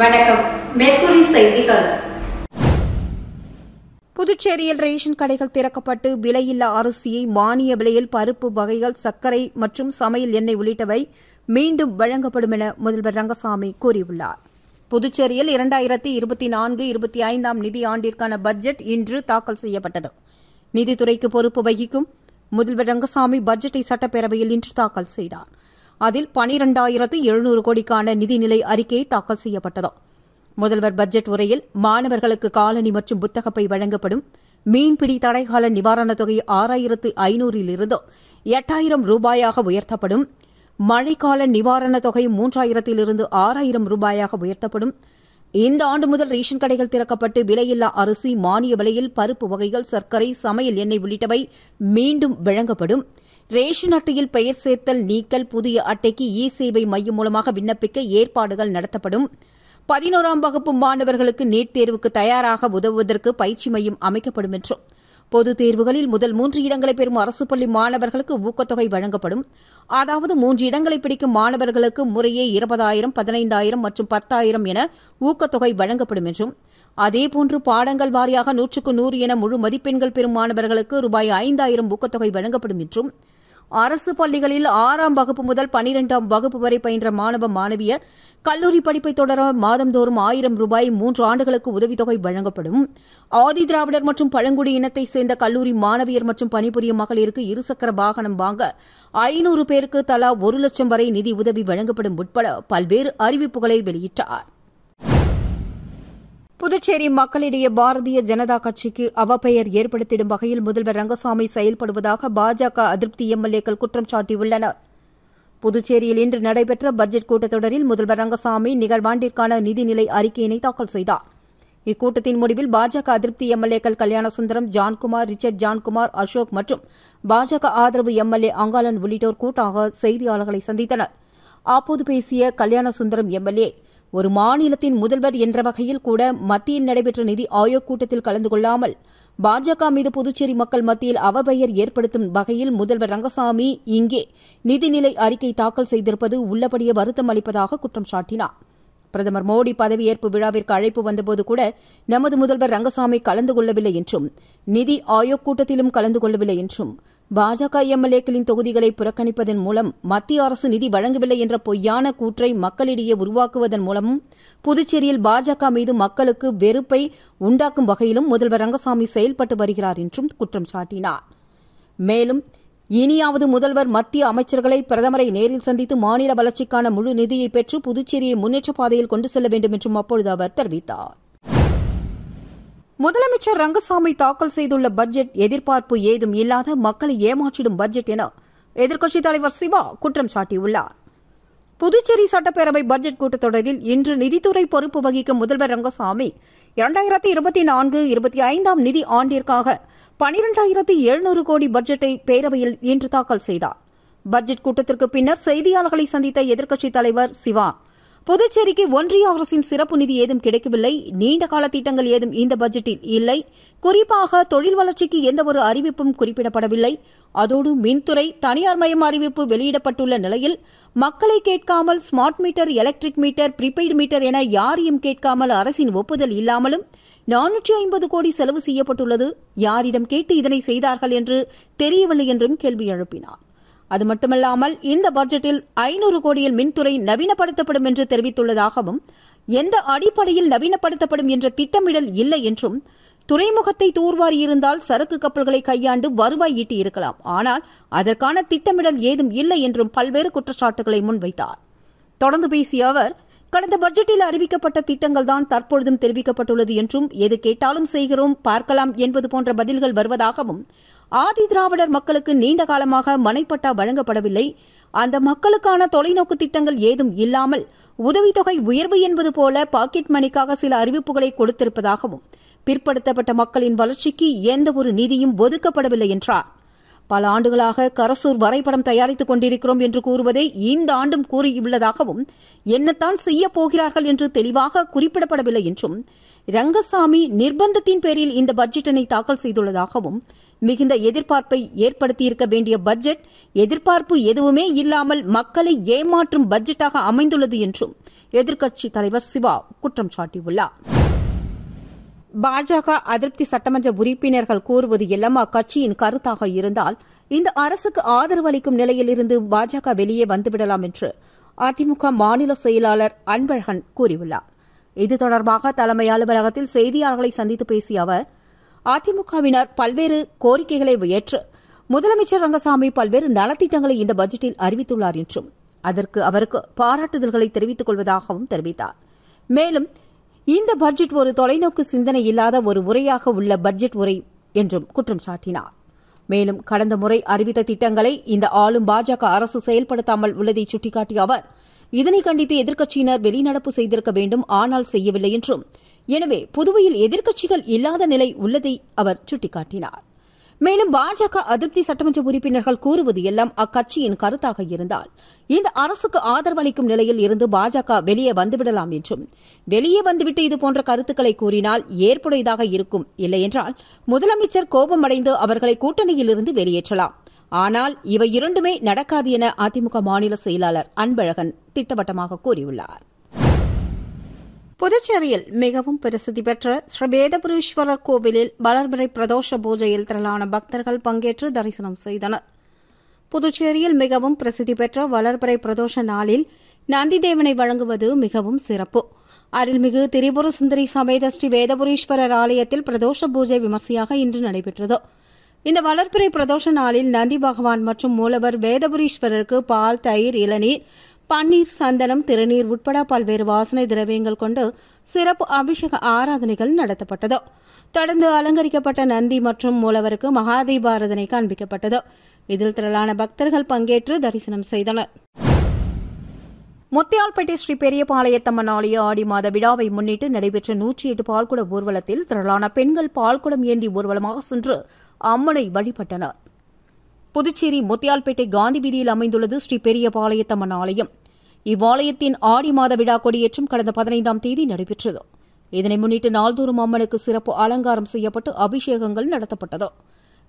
வணக்கம். மேற்குறி செய்திகள். புதுச்சேரியில் ரேஷன் கடைகள் திறக்கப்பட்டு விலையில்லா அரிசியை மானிய விலையில் பருப்பு வகைகள், சர்க்கரை மற்றும் சமையல் எண்ணெய் உள்ளிட்டவை மீண்டும் வழங்கப்படும் என முதல்வர் ரங்கசாமி கூறியுள்ளார். புதுச்சேரியில் 2024-25 நிதி ஆண்டிற்கான பட்ஜெட் இன்று தாக்கல் செய்யப்பட்டது. நிதித்துறைக்கு பொறுப்பு வகிக்கும் முதல்வர் ரங்கசாமி பட்ஜெட்டை சட்டப்பேரவையில் இன்று தாக்கல் செய்தார். அதில் 12,700 கோடிக்கான நிதிநிலை அறிக்கை தாக்கல் செய்யப்பட்டது. முதல்வர் பட்ஜெட் உரையில் மாணவர்களுக்கு காலணி மற்றும் புத்தகப்பை வழங்கப்படும், மீன்பிடி தடைக்கால நிவாரணத் தொகை 6,500 இலிருந்து 8,000 ரூபாயாக உயர்த்தப்படும், மழைக்கால நிவாரணத் தொகை 3,000 இலிருந்து 6,000 ரூபாயாக உயர்த்தப்படும், இந்த ஆண்டு முதல் ரேஷன் கடைகள் திறக்கப்பட்டு விலையில்லா அரிசி மானிய விலையில் பருப்பு வகைகள், சர்க்கரை, சமையல் எண்ணெய் உள்ளிட்டவை மீண்டும் வழங்கப்படும், ரேஷன் அட்டையில் பெயர் சேர்த்தல் நீக்கல், புதிய அட்டைக்கு சேவை மையம் மூலமாக விண்ணப்பிக்க ஏற்பாடுகள் நடத்தப்படும், 11ஆம் வகுப்பு மாணவர்களுக்கு நீட் தேர்வுக்கு தயாராக உதவுவதற்கு பயிற்சி மையம் அமைக்கப்படும் என்றும், பொதுத் தேர்வுகளில் முதல் 3 இடங்களை பெறும் அரசு பள்ளி மாணவர்களுக்கு ஊக்கத்தொகை வழங்கப்படும். அதாவது 3 இடங்களை பிடிக்கும் மாணவர்களுக்கு முறையே 20,000, 15,000 மற்றும் 10,000 என ஊக்கத்தொகை வழங்கப்படும் என்றும், அதேபோன்று பாடங்கள் வாரியாக 100க்கு 100 என முழு மதிப்பெண்கள் பெறும் மாணவர்களுக்கு ரூபாய் 5,000 ஊக்கத்தொகை வழங்கப்படும் என்றும், அரசு பள்ளிகளில் 6ஆம் வகுப்பு முதல் 12ஆம் வகுப்பு வரை பயின்ற மாணவ மாணவியர் கல்லூரி படிப்பை தொடர மாதந்தோறும் 1,000 ரூபாய் 3 ஆண்டுகளுக்கு உதவித்தொகை வழங்கப்படும். ஆதி திராவிடர் மற்றும் பழங்குடி இனத்தைச் சேர்ந்த கல்லூரி மாணவியர் மற்றும் பணிபுரியும் மகளிருக்கு இருசக்கர வாகனம் வாங்க 500 பேருக்கு தலா 1 லட்சம் வரை நிதி உதவி வழங்கப்படும் உட்பட பல்வேறு அறிவிப்புகளை வெளியிட்டார். புதுச்சேரி மக்களிடையே பாரதிய ஜனதா கட்சிக்கு அவப்பெயர் ஏற்படுத்திடும் வகையில் முதல்வர் ரங்கசாமி செயல்படுவதாக பாஜக அதிருப்தி எம்எல்ஏக்கள் குற்றம் சாட்டியுள்ளனர். புதுச்சேரியில் இன்று நடைபெற்ற பட்ஜெட் கூட்டத்தொடரில் முதல்வர் ரங்கசாமி நிகழ்வாண்டிற்கான நிதிநிலை அறிக்கையினை தாக்கல் செய்தார். இக்கூட்டத்தின் முடிவில் பாஜக அதிருப்தி எம்எல்ஏக்கள் கல்யாணசுந்தரம், ஜான்குமார், ரிச்சர்ட் ஜான்குமார், அசோக் மற்றும் பாஜக ஆதரவு எம்எல்ஏ அங்காளன் உள்ளிட்டோர் கூட்டாக செய்தியாளர்களை சந்தித்தனர். அப்போது பேசிய கல்யாணசுந்தரம் எம்எல்ஏ, ஒரு மாநிலத்தின் முதல்வர் என்ற வகையில் கூட மத்தியில் நடைபெற்ற நிதி ஆயோக் கூட்டத்தில் கலந்து கொள்ளாமல் பாஜக மீது புதுச்சேரி மக்கள் மத்தியில் அவப்பெயர் ஏற்படுத்தும் வகையில் முதல்வர் ரங்கசாமி இங்கே நிதிநிலை அறிக்கை தாக்கல் செய்திருப்பது உள்ளபடியே வருத்தம் அளிப்பதாக குற்றம் சாட்டினார். பிரதமர் மோடி பதவியேற்பு விழாவிற்கு அழைப்பு வந்தபோது கூட நமது முதல்வர் ரங்கசாமி கலந்து கொள்ளவில்லை என்றும், நிதி ஆயோக் கூட்டத்திலும் கலந்து கொள்ளவில்லை என்றும், பாஜக எம்எல்ஏக்களின் தொகுதிகளை புறக்கணிப்பதன் மூலம் மத்திய அரசு நிதி வழங்கவில்லை என்ற பொய்யான கூற்றை மக்களிடையே உருவாக்குவதன் மூலமும் புதுச்சேரியில் பாஜக மீது மக்களுக்கு வெறுப்பை உண்டாக்கும் வகையிலும் முதல்வர் ரங்கசாமி செயல்பட்டு வருகிறார் என்றும் குற்றம் சாட்டினார். மேலும், இனியாவது முதல்வர் மத்திய அமைச்சர்களை, பிரதமரை நேரில் சந்தித்து மாநில வளர்ச்சிக்கான முழு நிதியை பெற்று புதுச்சேரியை முன்னேற்ற பாதையில் கொண்டு செல்ல வேண்டும் என்றும் அப்பொழுது அவர் தெரிவித்தார். முதலமைச்சர் ரங்கசாமி தாக்கல் செய்துள்ள பட்ஜெட் எதிர்பார்ப்பு ஏதும் இல்லாத மக்களை ஏமாற்றிடும் பட்ஜெட் என எதிர்க்கட்சித் தலைவர் சிவா குற்றம் சாட்டியுள்ளார். புதுச்சேரி சட்டப்பேரவை பட்ஜெட் கூட்டத்தொடரில் இன்று நிதித்துறை பொறுப்பு வகிக்கும் முதல்வர் ரங்கசாமி 2024-25 நிதி ஆண்டிற்காக 12,700 கோடி பட்ஜெட்டை பேரவையில் இன்று தாக்கல் செய்தார். பட்ஜெட் கூட்டத்திற்கு பின்னர் செய்தியாளர்களை சந்தித்த எதிர்க்கட்சித் தலைவர் சிவா, புதுச்சேரிக்கு ஒன்றிய அரசின் சிறப்பு நிதி ஏதும் கிடைக்கவில்லை, நீண்டகால திட்டங்கள் ஏதும் இந்த பட்ஜெட்டில் இல்லை, குறிப்பாக தொழில் வளர்ச்சிக்கு எந்தவொரு அறிவிப்பும் குறிப்பிடப்படவில்லை, அதோடு மின்துறை தனியார் மயம் அறிவிப்பு வெளியிடப்பட்டுள்ள நிலையில் மக்களை கேட்காமல் smart meter, electric meter, prepaid meter என யாரையும் கேட்காமல் அரசின் ஒப்புதல் இல்லாமலும் 450 கோடி செலவு செய்யப்பட்டுள்ளது, யாரிடம் கேட்டு இதனை செய்தார்கள் என்று தெரியவில்லை என்றும் கேள்வி எழுப்பினார். அது மட்டுமல்லாமல் இந்த பட்ஜெட்டில் 500 கோடியில் மின்துறை நவீனப்படுத்தப்படும் என்று தெரிவித்துள்ளதாகவும், எந்த அடிப்படையில் நவீனப்படுத்தப்படும் என்ற திட்டமிடல் இல்லை என்றும், துறைமுகத்தை தூர்வாரியிருந்தால் சரக்கு கப்பல்களை கையாண்டு வருவாய் ஈட்டியிருக்கலாம், ஆனால் அதற்கான திட்டமிடல் ஏதும் இல்லை என்றும் பல்வேறு குற்றச்சாட்டுகளை முன்வைத்தார். தொடர்ந்து பேசிய அவர், கடந்த பட்ஜெட்டில் அறிவிக்கப்பட்ட திட்டங்கள் தான் தற்பொழுதும் தெரிவிக்கப்பட்டுள்ளது என்றும், எது கேட்டாலும் செய்கிறோம், பார்க்கலாம் என்பது போன்ற பதில்கள் வருவதாகவும், ஆதி திராவிடர் மக்களுக்கு நீண்ட காலமாக மனைப்பட்டா வழங்கப்படவில்லை, அந்த மக்களுக்கான தொலைநோக்கு திட்டங்கள் ஏதும் இல்லாமல் உதவித்தொகை உயர்வு என்பது போல பாக்கெட் மணிக்காக சில அறிவிப்புகளை கொடுத்திருப்பதாகவும், பிற்படுத்தப்பட்ட மக்களின் வளர்ச்சிக்கு எந்த ஒரு நிதியும் ஒதுக்கப்படவில்லை என்றார். பல ஆண்டுகளாக கரசூர் வரைபடம் தயாரித்துக் கொண்டிருக்கிறோம் என்று கூறுவதை இந்த ஆண்டும் கூறியுள்ளதாகவும், என்னத்தான் செய்யப் போகிறார்கள் என்று தெளிவாக குறிப்பிடப்படவில்லை என்றும், ரங்கசாமி நிர்பந்தத்தின் பேரில் இந்த பட்ஜெட்டினை தாக்கல் செய்துள்ளதாகவும், மிகுந்த எதிர்பார்ப்பை ஏற்படுத்தியிருக்க வேண்டிய பட்ஜெட் எதிர்பார்ப்பு எதுவுமே இல்லாமல் மக்களை ஏமாற்றும் பட்ஜெட்டாக அமைந்துள்ளது என்றும், எதிர்க்கட்சித் தலைவர் சிவா குற்றம் சாட்டியுள்ளார். பாஜக அதிருப்தி சட்டமன்ற உறுப்பினர்கள் கூறுவது எல்லாம் அக்கட்சியின் கருத்தாக இருந்தால் இந்த அரசுக்கு ஆதரவு அளிக்கும் நிலையில் இருந்து பாஜக வெளியே வந்துவிடலாம் என்று அதிமுக மாநில செயலாளர் அன்பழகன் கூறியுள்ளார். இது தொடர்பாக தலைமை அலுவலகத்தில் செய்தியாளர்களை சந்தித்து பேசிய அவர், அதிமுகவினர் பல்வேறு கோரிக்கைகளை ஏற்று முதலமைச்சர் ரங்கசாமி பல்வேறு நலத்திட்டங்களை இந்த பட்ஜெட்டில் அறிவித்துள்ளார் என்றும் அதற்கு அவருக்கு பாராட்டுதல்களை தெரிவித்துக் கொள்வதாகவும் தெரிவித்தார். மேலும் இந்த பட்ஜெட் ஒரு தொலைநோக்கு சிந்தனை இல்லாத ஒரு உரையாக உள்ள பட்ஜெட் உரை என்றும் குற்றம் சாட்டினார். மேலும் கடந்த முறை அறிவித்த திட்டங்களை இந்த ஆளும் பாஜக அரசு செயல்படுத்தாமல் உள்ளதை சுட்டிக்காட்டிய அவர், இதனை கண்டித்து எதிர்க்கட்சியினர் வெளிநடப்பு செய்திருக்க வேண்டும், ஆனால் செய்யவில்லை என்றும், எனவே புதுவையில் எதிர்க்கட்சிகள் இல்லாத நிலை உள்ளதை அவர் சுட்டிக்காட்டினார். மேலும் பாஜக அதிருப்தி சட்டமன்ற உறுப்பினர்கள் கூறுவது எல்லாம் அக்கட்சியின் கருத்தாக இருந்தால் இந்த அரசுக்கு ஆதரவு அளிக்கும் நிலையில் இருந்து பாஜக வெளியே வந்துவிடலாம் என்றும், வெளியே வந்துவிட்டு இதுபோன்ற கருத்துக்களை கூறினால் ஏற்புடையதாக இருக்கும், இல்லையென்றால் முதலமைச்சர் கோபமடைந்து அவர்களை கூட்டணியிலிருந்து வெளியேற்றலாம். ஆனால் இவை இரண்டுமே நடக்காது என அதிமுக மாநில செயலாளர் அன்பழகன் திட்டவட்டமாக கூறியுள்ளார். புதுச்சேரியில் மிகவும் பிரசித்தி பெற்ற ஸ்ரீ வேதபுரீஸ்வரர் கோவிலில் வளர்பிறை பிரதோஷ பூஜையில் திரளான பக்தர்கள் பங்கேற்று தரிசனம் செய்தனர். புதுச்சேரியில் மிகவும் பிரசித்தி பெற்ற வளர்பிறை பிரதோஷ நாளில் நந்திதேவனை வழங்குவது மிகவும் சிறப்பு. அருள்மிகு திரிபுர சுந்தரி சமேத ஸ்ரீ வேதபுரீஸ்வரர் ஆலயத்தில் பிரதோஷ பூஜை விமர்சையாக இன்று நடைபெற்றது. இந்த வளர்பிறை பிரதோஷ நாளில் நந்தி பகவான் மற்றும் மூலவர் வேதபுரீஸ்வரருக்கு பால், தயிர், இளநீர், பன்னீர், சந்தனம், திருநீர் உட்பட பல்வேறு வாசனை திரவியங்கள் கொண்டு சிறப்பு அபிஷேக ஆராதனைகள் நடத்தப்பட்டது. தொடர்ந்து அலங்கரிக்கப்பட்ட நந்தி மற்றும் மூலவருக்கு மகாதீபாராதனை காண்பிக்கப்பட்டது. இதில் திரளான பக்தர்கள் பங்கேற்று தரிசனம் செய்தனர். முத்தியால்பேட்டை ஸ்ரீ பெரியபாளையத்தம்மன் ஆலய ஆடி மாத விழாவை முன்னிட்டு நடைபெற்ற 108 பால்குட ஊர்வலத்தில் திரளான பெண்கள் பால்குடம் ஏந்தி ஊர்வலமாக சென்று அம்மனை வழிபட்டனர். புதுச்சேரி முத்தியால்பேட்டை காந்தி வீதியில் அமைந்துள்ளது ஸ்ரீ பெரியபாளையத்தம்மன் ஆலயம். இவ்வாலயத்தின் ஆடி மாத விழா கொடியேற்றம் கடந்த 15ஆம் தேதி நடைபெற்றது. இதனை முன்னிட்டு நாள்தோறும் அம்மனுக்கு சிறப்பு அலங்காரம் செய்யப்பட்டு அபிஷேகங்கள் நடத்தப்பட்டது.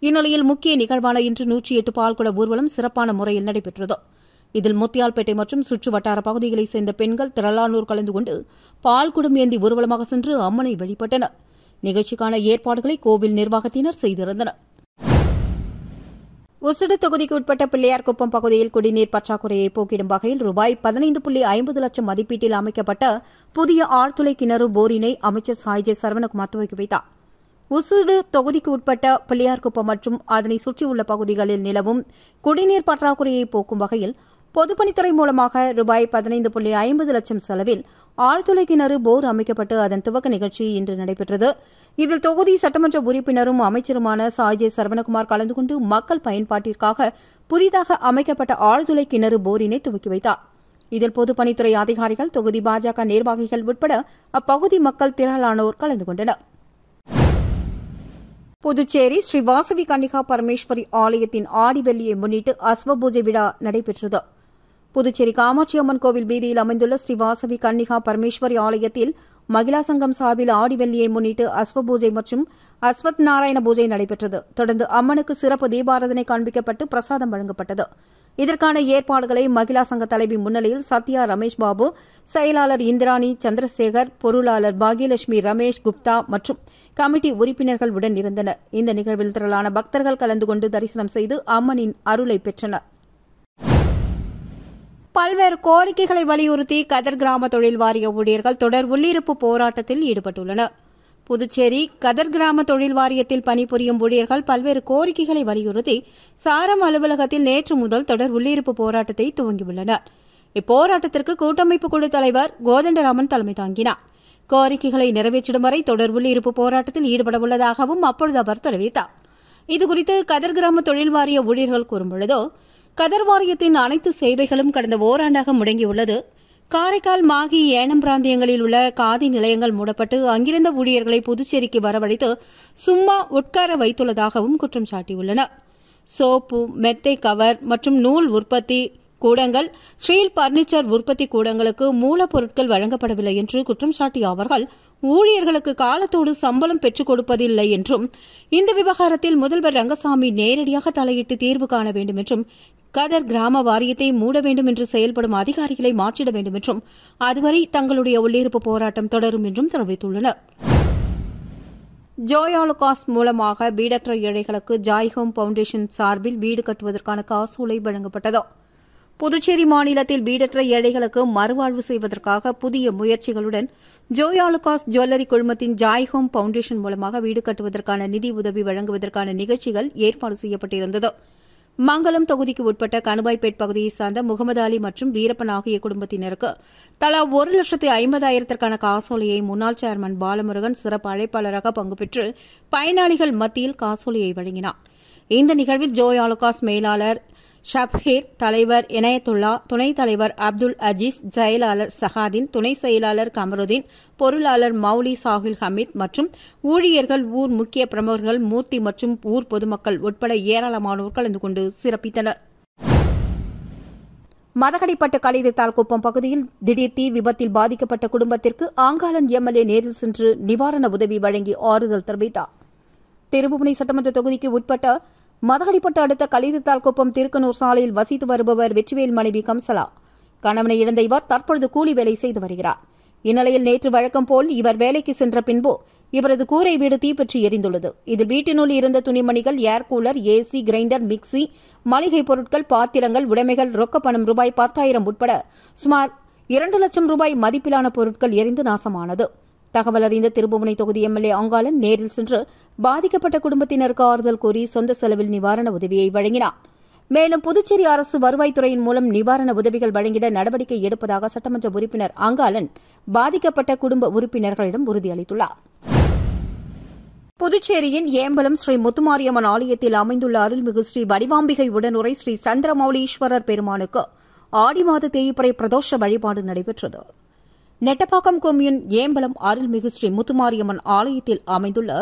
இந்நிலையில் முக்கிய நிகழ்வான இன்று 108 பால்குட ஊர்வலம் சிறப்பான முறையில் நடைபெற்றது. இதில் முத்தியால்பேட்டை மற்றும் சுற்றுவட்டார பகுதிகளைச் சேர்ந்த பெண்கள் திரளானோர் கலந்து கொண்டு பால்குடம் ஏந்தி ஊர்வலமாக சென்று அம்மனை வழிபட்டனர். நிகழ்ச்சிக்கான ஏற்பாடுகளை கோவில் நிர்வாகத்தினர் செய்திருந்தனர். உசுடு தொகுதிக்கு உட்பட்ட பிள்ளையார்குப்பம் பகுதியில் குடிநீர் பற்றாக்குறையை போக்கிடும் வகையில் ரூபாய் 15.50 லட்சம் மதிப்பீட்டில் அமைக்கப்பட்ட புதிய ஆழ்துளை கிணறு போரினை அமைச்சர் சாய்ஜே சரவணகுமார் துவக்கி வைத்தார். உசுடு தொகுதிக்கு உட்பட்ட பிள்ளையார்குப்பம் மற்றும் அதனை சுற்றியுள்ள பகுதிகளில் நிலவும் குடிநீர் பற்றாக்குறையை போக்கும் வகையில் பொதுப்பணித்துறை மூலமாக ரூபாய் 15.50 லட்சம் செலவில் ஆழ்துளை கிணறு போர் அமைக்கப்பட்டு அதன் துவக்க நிகழ்ச்சி இன்று நடைபெற்றது. இதில் தொகுதி சட்டமன்ற உறுப்பினரும் அமைச்சருமான சாய்ஜே சரவணகுமார் கலந்து கொண்டு மக்கள் பயன்பாட்டிற்காக புதிதாக அமைக்கப்பட்ட ஆழ்துளை கிணறு போரினை துவக்கி வைத்தார். இதில் பொதுப்பணித்துறை அதிகாரிகள், தொகுதி பாஜக நிர்வாகிகள் உட்பட அப்பகுதி மக்கள் திரளானோர் கலந்து கொண்டனர். புதுச்சேரி ஸ்ரீ வாசவி கன்னிகா பரமேஸ்வரி ஆலயத்தின் ஆடி வெள்ளியை முன்னிட்டு அஸ்வ பூஜை விழா நடைபெற்றது. புதுச்சேரி காமாட்சி அம்மன் கோவில் வீதியில் அமைந்துள்ள ஸ்ரீ வாசவி கன்னிகா பரமேஸ்வரி ஆலயத்தில் மகிழா சங்கம் சார்பில் ஆடி வெள்ளியை முன்னிட்டு அஸ்வ பூஜை மற்றும் அஸ்வத் நாராயண பூஜை நடைபெற்றது. தொடர்ந்து அம்மனுக்கு சிறப்பு தீபாராதனை காண்பிக்கப்பட்டு பிரசாதம் வழங்கப்பட்டது. இதற்கான ஏற்பாடுகளை மகிழா சங்க தலைவி முன்னிலையில் சத்யா ரமேஷ் பாபு, செயலாளர் இந்திராணி சந்திரசேகர், பொருளாளர் பாகியலட்சுமி ரமேஷ் குப்தா மற்றும் கமிட்டி உறுப்பினர்கள் உடன் இருந்தனர். இந்த நிகழ்வில் திரளான பக்தர்கள் கலந்து கொண்டு தரிசனம் செய்து அம்மனின் அருளை பெற்றனர். பல்வேறு கோரிக்கைகளை வலியுறுத்தி கதர் கிராம தொழில் வாரிய ஊழியர்கள் தொடர் உள்ளிருப்பு போராட்டத்தில் ஈடுபட்டுள்ளனர். புதுச்சேரி கதர் கிராம தொழில் வாரியத்தில் பணிபுரியும் ஊழியர்கள் பல்வேறு கோரிக்கைகளை வலியுறுத்தி சாரம் அலுவலகத்தில் நேற்று முதல் தொடர் உள்ளிருப்பு போராட்டத்தை துவங்கியுள்ளனர். இப்போராட்டத்திற்கு கூட்டமைப்பு குழு தலைவர் கோதண்டராமன் தலைமை தாங்கினார். கோரிக்கைகளை நிறைவேற்றிடும் வரை தொடர் உள்ளிருப்பு போராட்டத்தில் ஈடுபட உள்ளதாகவும் அப்பொழுது அவர் தெரிவித்தார். இதுகுறித்து கதர் கிராம தொழில் வாரிய ஊழியர்கள் கூறும்பொழுது, கதர் வாரியத்தின் அனைத்து சேவைகளும் கடந்த ஓராண்டாக முடங்கியுள்ளது. காரைக்கால், மாகி, ஏனம் பிராந்தியங்களில் உள்ள காதி நிலையங்கள் மூடப்பட்டு அங்கிருந்த ஊழியர்களை புதுச்சேரிக்கு வரவழைத்து சும்மா உட்கார வைத்துள்ளதாகவும் குற்றம் சாட்டியுள்ளனர். சோப்பு, மெத்தை கவர் மற்றும் நூல் உற்பத்தி கூடங்கள், ஸ்டீல் பர்னிச்சர் உற்பத்தி கூடங்களுக்கு மூலப்பொருட்கள் வழங்கப்படவில்லை என்று குற்றம் சாட்டிய அவர்கள் ஊழியர்களுக்கு காலத்தோடு சம்பளம் பெற்றுக் கொடுப்பதில்லை என்றும் இந்த விவகாரத்தில் முதல்வர் ரங்கசாமி நேரடியாக தலையிட்டு தீர்வு காண வேண்டும் என்றும் கதர் கிராம வாரியத்தை மூட வேண்டும் என்று செயல்படும் அதிகாரிகளை மாற்றிட வேண்டும் என்றும் அதுவரை தங்களுடைய உள்ளிருப்பு போராட்டம் தொடரும் என்றும் தெரிவித்துள்ளனர். ஜோய் ஆலுகாஸ் மூலமாக வீடற்ற ஏழைகளுக்கு ஜாய் ஹோம் பவுண்டேஷன் சார்பில் வீடு கட்டுவதற்கான காசோலை வழங்கப்பட்டது. புதுச்சேரி மாநிலத்தில் வீடற்ற ஏழைகளுக்கு மறுவாழ்வு செய்வதற்காக புதிய முயற்சிகளுடன் ஜோய் ஆலுகாஸ் ஜுவல்லரி குழுமத்தின் ஜாய் ஹோம் பவுண்டேஷன் மூலமாக வீடு கட்டுவதற்கான நிதி உதவி வழங்குவதற்கான நிகழ்ச்சிகள் ஏற்பாடு செய்யப்பட்டிருந்தது. மங்கலம் தொகுதிக்கு உட்பட்ட கணுவாய்பேட் பகுதியைச் சார்ந்த முகமது அலி மற்றும் வீரப்பன் ஆகிய குடும்பத்தினருக்கு தலா 1,50,000க்கான காசோலையை முன்னாள் சேர்மன் பாலமுருகன் சிறப்பு அழைப்பாளராக பங்கு பெற்று பயனாளிகள் மத்தியில் காசோலையை வழங்கினார். இந்த நிகழ்வில் ஜோய் ஆலுகாஸ் மேலாளர் ஷப்ஹீர், தலைவர் இனயத்துல்லா, துணைத் தலைவர் அப்துல் அஜீஸ், செயலாளர் சஹாதீன், துணை செயலாளர் கமருதீன், பொருளாளர் மௌலி சாஹில் ஹமீத் மற்றும் ஊழியர்கள், ஊர் முக்கிய பிரமுகர்கள், மூர்த்தி மற்றும் ஊர் பொதுமக்கள் உட்பட ஏராளமானோர் கலந்து கொண்டு சிறப்பித்தனர். மதகடிப்பட்டு கலிதத்தால்குப்பம் பகுதியில் திடீர் தீ விபத்தில் பாதிக்கப்பட்ட குடும்பத்திற்கு ஆங்காளன் எம்எல்ஏ நேரில் சென்று நிவாரண உதவி வழங்கி ஆறுதல் தெரிவித்தார். திருபுவனை சட்டமன்ற தொகுதிக்கு உட்பட்ட மதகடிப்பட்டு அடுத்த கலிதத்தால்குப்பம் திருக்கனூர் சாலையில் வசித்து வருபவர் வெற்றிவேல் மனைவி கம்சலா. கணவனை இழந்த இவர் தற்பொழுது கூலி வேலை செய்து வருகிறார். இந்நிலையில் நேற்று வழக்கம் போல் இவர் வேலைக்கு சென்ற பின்பு இவரது கூரை வீடு தீப்பற்றி எரிந்துள்ளது. இதில் வீட்டினுள் இருந்த துணிமணிகள், air cooler, AC, grinder, mixie, மளிகை பொருட்கள், பாத்திரங்கள், உடைமைகள், ரொக்கப்பணம் ரூபாய் 10,000 உட்பட சுமார் 2 லட்சம் ரூபாய் மதிப்பிலான பொருட்கள் எரிந்து நாசமானது. தகவல் அறிந்த திருபுவனை தொகுதி எம்எல்ஏ ஆங்காளன் நேரில் சென்று பாதிக்கப்பட்ட குடும்பத்தினருக்கு ஆறுதல் கூறி சொந்த செலவில் நிவாரண உதவியை வழங்கினார். மேலும் புதுச்சேரி அரசு வருவாய்த்துறையின் மூலம் நிவாரண உதவிகள் வழங்கிட நடவடிக்கை எடுப்பதாக சட்டமன்ற உறுப்பினர் ஆங்காளன் பாதிக்கப்பட்ட குடும்ப உறுப்பினர்களிடம் உறுதியளித்துள்ளார். புதுச்சேரியின் ஏம்பலம் ஸ்ரீ முத்துமாரியம்மன் ஆலயத்தில் அமைந்துள்ள அருள்மிகு ஸ்ரீ வடிவாம்பிகை உடனுரை ஸ்ரீ சந்திரமௌலீஸ்வரர் பெருமானுக்கு ஆடி மாத தேய்பிறை பிரதோஷ வழிபாடு நடைபெற்றது. நெட்டப்பாக்கம் கொம்யூன் ஏம்பலம் அருள்மிகு ஸ்ரீ முத்துமாரியம்மன் ஆலயத்தில் அமைந்துள்ள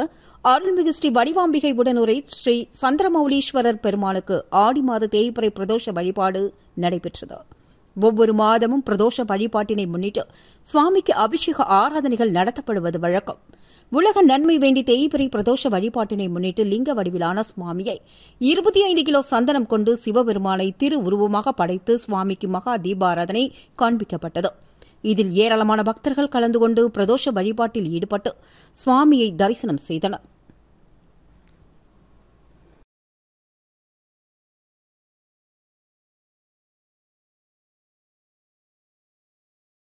அருள்மிகு ஸ்ரீ வடிவாம்பிகை உடனுரை ஸ்ரீ சந்திரமௌலீஸ்வரர் பெருமானுக்கு ஆடி மாத தேய்பிறை பிரதோஷ வழிபாடு நடைபெற்றது. ஒவ்வொரு மாதமும் பிரதோஷ வழிபாட்டினை முன்னிட்டு சுவாமிக்கு அபிஷேக ஆராதனைகள் நடத்தப்படுவது வழக்கம். உலக நன்மை வேண்டி தேய்பிறை பிரதோஷ வழிபாட்டினை முன்னிட்டு லிங்க வடிவிலான சுவாமியை 25 கிலோ சந்தனம் கொண்டு சிவபெருமானை திரு உருவமாக படைத்து சுவாமிக்கு மகா தீபாராதனை காண்பிக்கப்பட்டது. இதில் ஏராளமான பக்தர்கள் கலந்து கொண்டு பிரதோஷ வழிபாட்டில் ஈடுபட்டு சுவாமியை தரிசனம் செய்தனர்.